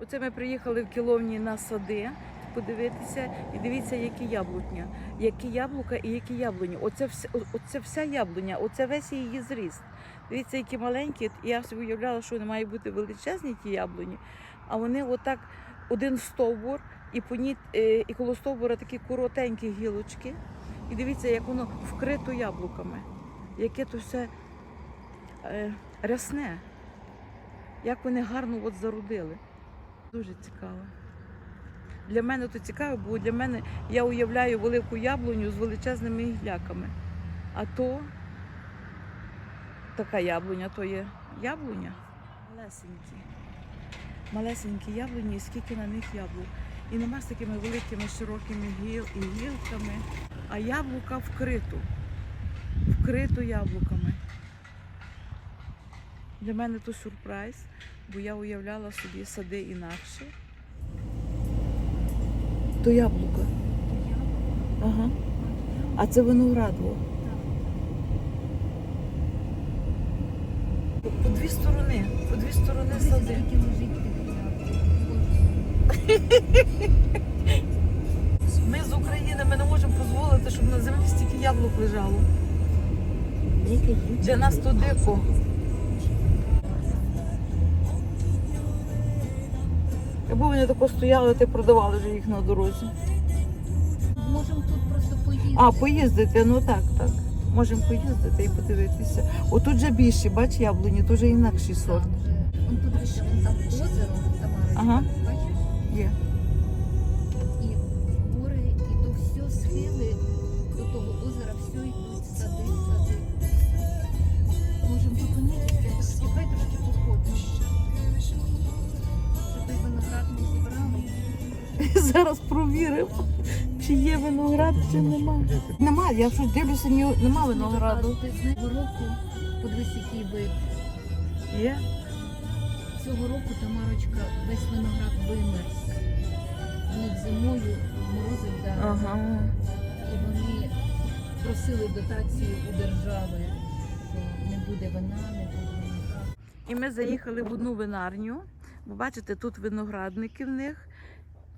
Оце ми приїхали в Кіловні на сади подивитися і дивіться, які яблука і які яблуні. Оце вся яблуня, оце весь її зріст. Дивіться, які маленькі. Я собі уявляла, що вони мають бути величезні, ті яблуні, а вони отак один стовбур, і коло стовбура такі коротенькі гілочки. І дивіться, як воно вкрито яблуками, яке то все рясне, як вони гарно зародили. Дуже цікаво. Для мене то цікаво, бо для мене я уявляю велику яблуню з величезними гілляками. А то така яблуня, то є яблуня. Малесенькі яблуні, і скільки на них яблук. І нема з такими великими широкими гілками, а яблука вкрито яблуками. Для мене то сюрприз, бо я уявляла собі сади інакше. То яблука. Ага. А це виноград. По дві сторони сади. Ми з України, ми не можемо дозволити, щоб на землі стільки яблук лежало. Для нас то дико. Якби вони тако стояли, ти продавали вже їх на дорозі. Можемо тут просто поїздити. А, поїздити, ну так. Можемо поїздити і подивитися. Отут вже більші, бач, яблуні, тут вже інакший сорт. Вон подивися, вон там озеро, Тамарочка, Ага. бачиш? Є. І гори, і то все схили до того озера, все йдуть сади. Можемо зупинитися, хай трошки походимо. Щоб той виноград не зібрали. Зараз провіримо, чи є виноград, чи нема. Нема, я щось дивлюся, нема винограду. А ти знаєш, цього року, подивись, який вид. Є? Цього року, Тамарочка, весь виноград вимерз. В них зимою морози вдарили. Ага. І вони просили дотацію у держави, що не буде вина, не буде винограду. І ми заїхали в одну винарню. Ви бачите, тут виноградники в них.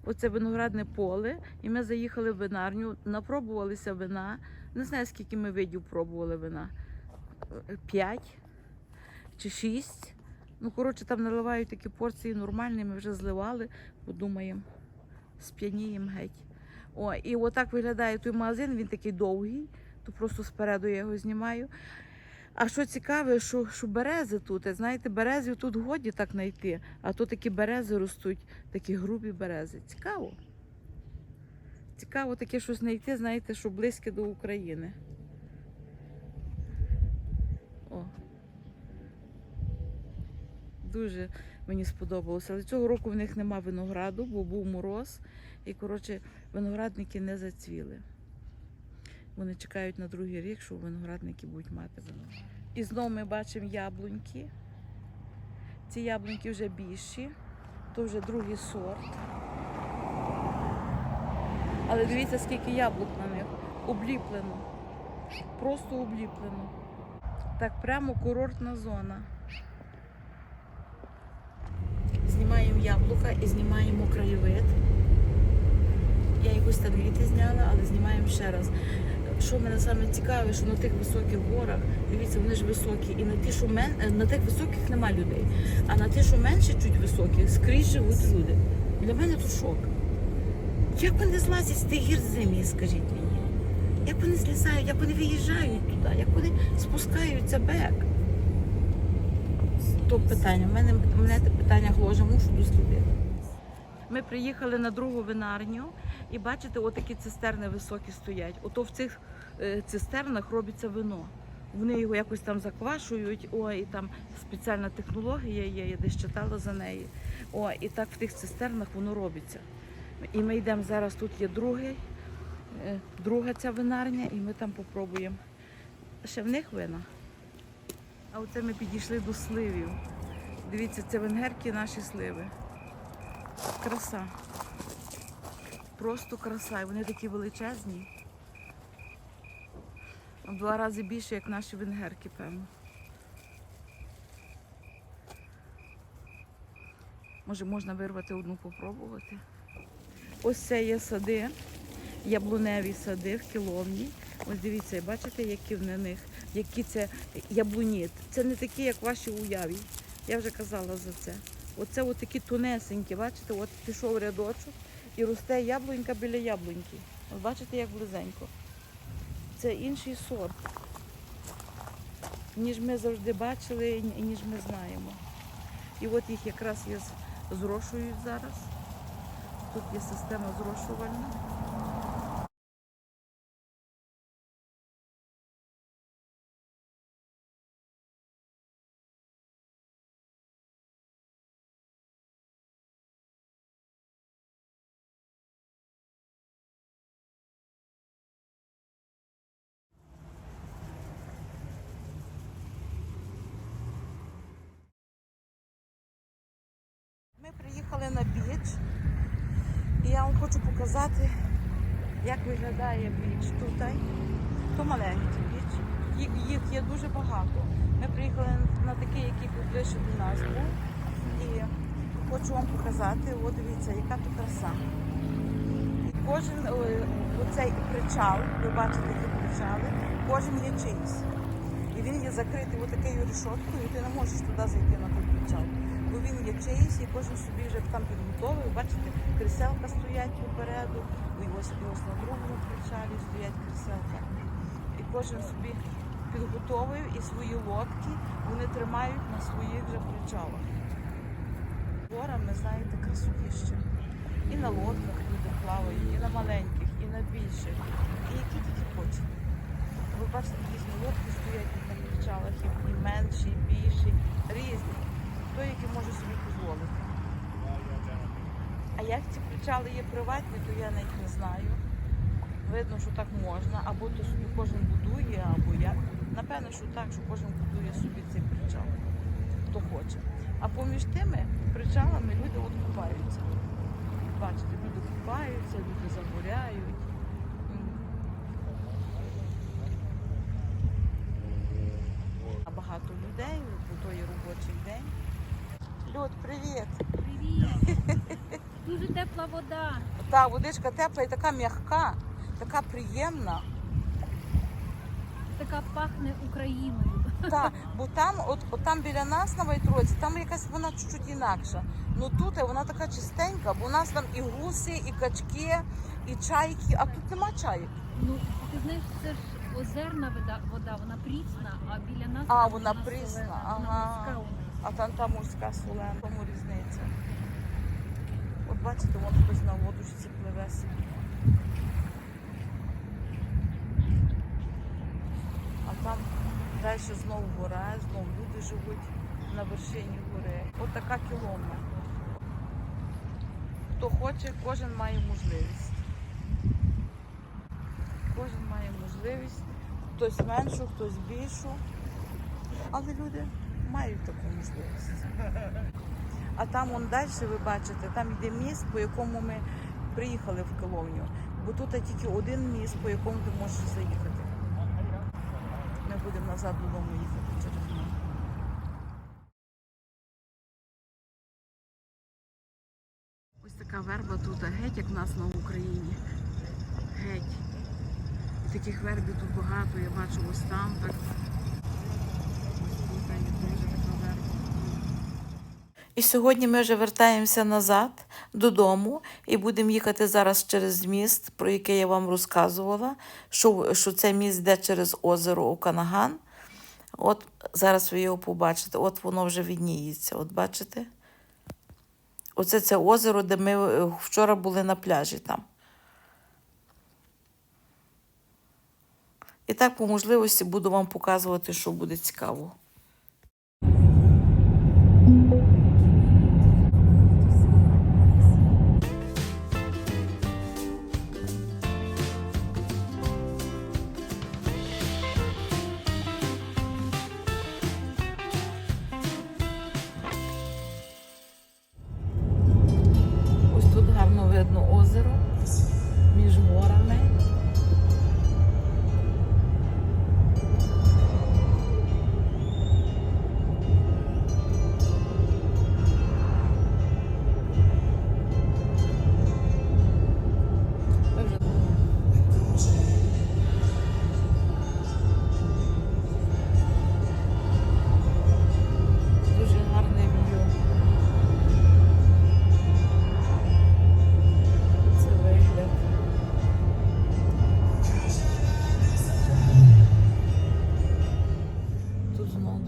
Оце виноградне поле. І ми заїхали в винарню, напробувалися вина. Не знаю, скільки ми видів пробували вина. 5 чи 6. Ну, коротше, там наливають такі порції нормальні, ми вже зливали, подумаємо, сп'яніємо геть. О, і отак виглядає той магазин, він такий довгий, то просто спереду я його знімаю. А що цікаве, що берези тут, знаєте, березів тут годі так знайти, а тут такі берези ростуть, такі грубі берези. Цікаво. Цікаво таке щось знайти, знаєте, що близьке до України. О. Дуже мені сподобалося. Але цього року в них нема винограду, бо був мороз. І, коротше, виноградники не зацвіли. Вони чекають на другий рік, що виноградники будуть мати виноград. І знову ми бачимо яблуньки. Ці яблуньки вже більші. То вже другий сорт. Але дивіться, скільки яблук на них. Обліплено. Просто обліплено. Так, прямо курортна зона. Знімаємо яблука і знімаємо краєвид. Я якусь там віти зняла, але знімаємо ще раз. Що мене саме цікаве, що на тих високих горах, дивіться, вони ж високі, і на тих високих нема людей. А на ті, що менше чуть високі, скрізь живуть люди. Для мене тут шок. Як вони злазять з тих гір зимі, скажіть мені? Як вони злізають, як вони виїжджають туди, як вони спускаються бек? То питання. Мене те питання гложе, мушу дослідити. Ми приїхали на другу винарню і бачите, отакі цистерни високі стоять. Ото в цих цистернах робиться вино. Вони його якось там заквашують, і там спеціальна технологія є, я десь читала за неї. І так в тих цистернах воно робиться. І ми йдемо зараз, тут є друга ця винарня, і ми там попробуємо. Ще в них вина. А оце ми підійшли до сливів. Дивіться, це венгерки наші сливи. Краса. Просто краса. І вони такі величезні. В 2 рази більше, як наші венгерки, певно. Може, можна вирвати одну, попробувати. Ось це є сади, яблуневі сади в Кіловні. Ось дивіться, бачите, які в них, які це яблуні. Це не такі, як ваші уяві. Я вже казала за це. Оце от такі тонесенькі, бачите, от пішов рядочок і росте яблунька біля яблуньки. От бачите, як близенько. Це інший сорт, ніж ми завжди бачили і ніж ми знаємо. І от їх якраз зрошують зараз. Тут є система зрошувальна. Ми приїхали на біч, і я вам хочу показати, як виглядає біч тут. То маленький біч, їх є дуже багато. Ми приїхали на такий, який ближче до нас був. І хочу вам показати, от дивіться, яка тут краса. І кожен оцей причал, ви бачите, які причали, кожен є чийсь. І він є закритий отакою решоткою, і ти не можеш туди зайти на той причал. Бо він є чийсь, і кожен собі вже там підготовив. Бачите, кріселка стоять попереду, і ось на другому причалі стоять кріселка. І кожен собі підготовив і свої лодки вони тримають на своїх же причалах. Горами, знаєте, красотіще. І на лодках люди плавають, і на маленьких, і на більших, і які тільки хочуть. Ви бачите, різні лодки стоять на причалах, і менші, і більші, різні. Хто який може собі дозволити. А як ці причали є приватні, то я навіть не знаю. Видно, що так можна, або то собі кожен будує, або як. Напевно, що так, що кожен будує собі цей причал, хто хоче. А поміж тими причалами люди от купаються. Бачите, люди купаються, люди загоряють. Багато людей, бо то є робочий день. Люд, привіт! Привіт! Дуже тепла вода. Так, водичка тепла і така м'яка, така приємна. Така пахне Україною. Так, бо там, от там біля нас на Вайтроці, там якась вона чуть-чуть інакша. Ну тут вона така чистенька, бо у нас там і гуси, і качки, і чайки, а тут нема чайок. Ну, ти знаєш, це ж озерна вода, вона прісна, а біля нас Вона прісна, солена, ага. вона морська у нас. А там та морська солена, тому різниця. От бачите, вон хтось на водочці пливе собі. А там далі знову гора, знову люди живуть на вершині гори. От така Кіловна. Хто хоче, кожен має можливість. Кожен має можливість. Хтось меншу, хтось більшу. Але люди мають таку можливість. А там вон далі, ви бачите, там йде міст, по якому ми приїхали в Кіловню. Бо тут тільки один міст, по якому ти можеш заїхати. Ми будемо назад додому їхати через нього. Ось така верба тут, геть, як в нас на Україні. Геть. І таких вербів тут багато, я бачу ось там так. І сьогодні ми вже вертаємося назад додому і будемо їхати зараз через міст, про який я вам розказувала, що це міст йде через озеро Оканаган. От зараз ви його побачите, от воно вже відніється, от бачите? Оце це озеро, де ми вчора були на пляжі там. І так по можливості буду вам показувати, що буде цікаво. Ось тут гарно видно озеро між горами.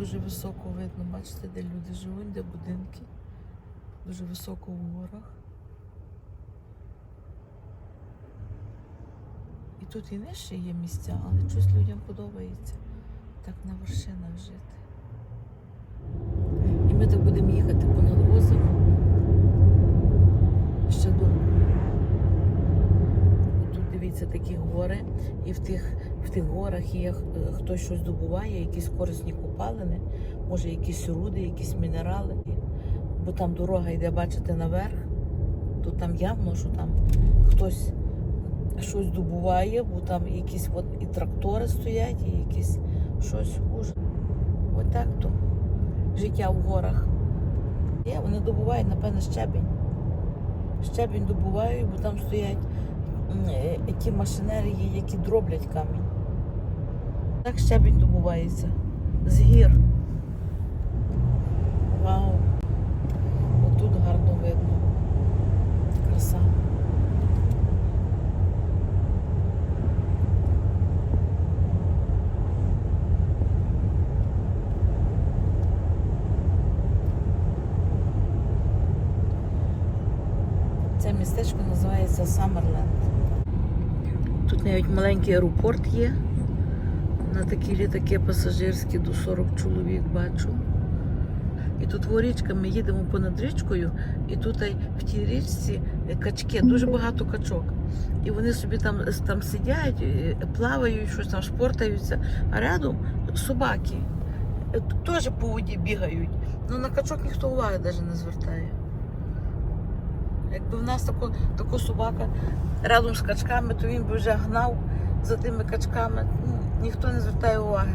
дуже високо видно, бачите, де люди живуть, де будинки. Дуже високо в горах. І тут і нижче є місця, але щось людям подобається так на вершинах жити. І ми так будемо їхати понад озером. Ще довго. Тут дивіться такі гори, і в тих горах є хтось щось добуває, якісь корисні копалини, може якісь руди, якісь мінерали. Бо там дорога йде, бачите, наверх, то там явно, що там хтось щось добуває, бо там якісь от і трактори стоять, і якісь щось уже. Отак то життя в горах. Є, вони добувають, напевно, щебінь. Щебінь добувають, бо там стоять ті машинерії, які дроблять камінь. Так щебінь добувається. З гір. Вау! Отут гарно видно. Краса. Це містечко називається Саммерленд. Тут навіть маленький аеропорт є. На такі літаки пасажирські до 40 чоловік бачу. І тут річка, ми їдемо понад річкою, і тут в тій річці качки, дуже багато качок. І вони собі там сидять, плавають, щось там шпортаються, а рядом собаки. Теж по воді бігають. Ну на качок ніхто уваги навіть не звертає. Якби в нас тако собака разом з качками, то він би вже гнав за тими качками. Ніхто не звертає уваги.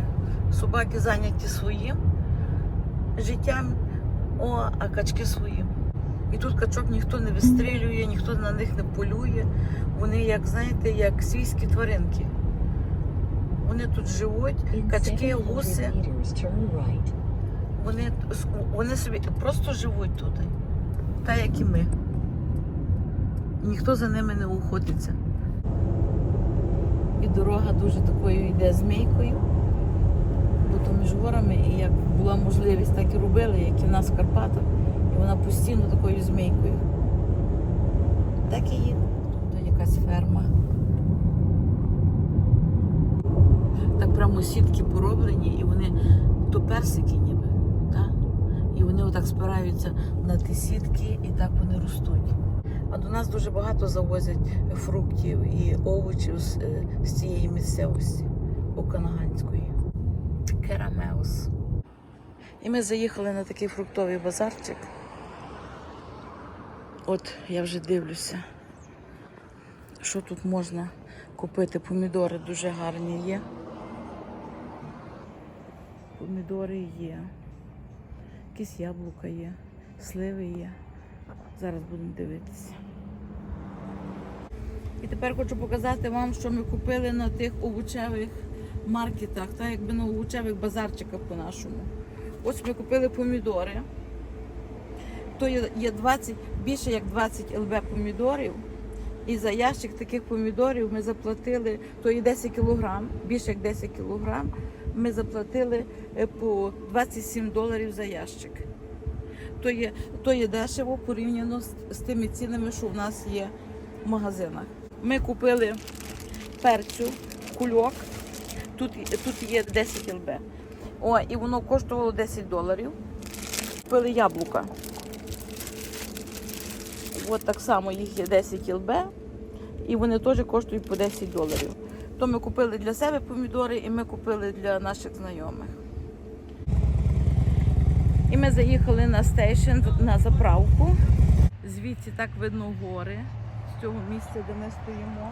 Собаки зайняті своїм життям, а качки своїм. І тут качок ніхто не вистрілює, ніхто на них не полює. Вони, як знаєте, як свійські тваринки. Вони тут живуть, качки, гуси. Вони собі просто живуть тут, так як і ми. Ніхто за ними не охотиться. І дорога дуже такою йде змійкою, бо то між горами, і як була можливість, так і робили, як і в нас в Карпатах, і вона постійно такою змійкою. Так і їде. Тут якась ферма. Так прямо сітки пороблені, і вони то персики ніби, так? І вони отак спираються на ті сітки, і так вони ростуть. А до нас дуже багато завозять фруктів і овочів з цієї місцевості Оканаганської. Керамеус. І ми заїхали на такий фруктовий базарчик. От я вже дивлюся, що тут можна купити. Помідори дуже гарні є. Помідори є. Якісь яблука є. Сливи є. Зараз будемо дивитися. І тепер хочу показати вам, що ми купили на тих овочевих маркетах, так, якби на овочевих базарчиках по-нашому. Ось ми купили помідори. То є 20, більше як 20 ЛБ помідорів. І за ящик таких помідорів ми заплатили, то є 10 кілограм, більше як 10 кілограм, ми заплатили по $27 за ящик. То є дешево порівняно з тими цінами, що в нас є в магазинах. Ми купили перцю, кульок, тут є 10 ЛБ. І воно коштувало $10. Купили яблука. От так само їх є 10 ЛБ, і вони теж коштують по $10. То ми купили для себе помідори, і ми купили для наших знайомих. І ми заїхали на стейшн, на заправку. Звідси так видно гори, з цього місця, де ми стоїмо.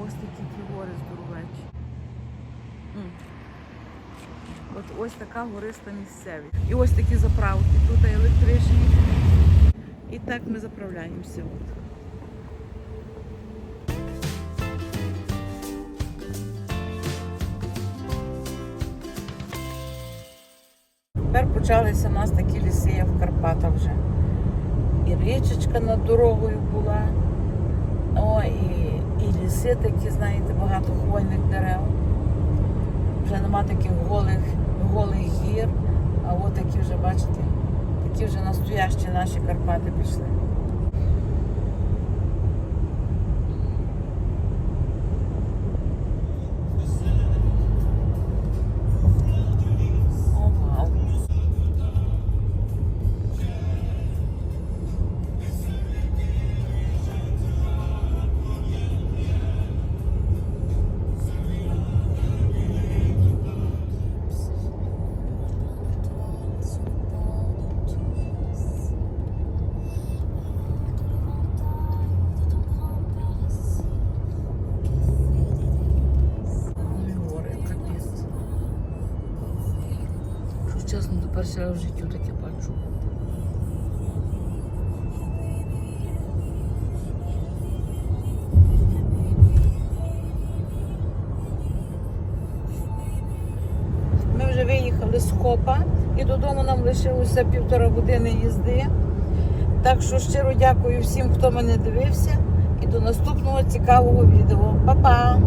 Ось такі ті гори здоровечі. Ось така гориста місцевість. І ось такі заправки, тут електричні. І так ми заправляємося. Тепер почалися у нас такі ліси, як в Карпатах вже. І річечка над дорогою була, і ліси такі, знаєте, багато хвойних. хвойних дерев. Вже нема таких голих гір, а от такі вже, бачите, такі вже настоящі наші Карпати пішли. О, вау. Ой, гори, капець. Що чесно, до перший раз в життю таке бачу. Ми вже виїхали з Хопа і додому нам лишилося 1,5 години їзди. Так що щиро дякую всім, хто мене дивився. І до наступного цікавого відео. Па-па!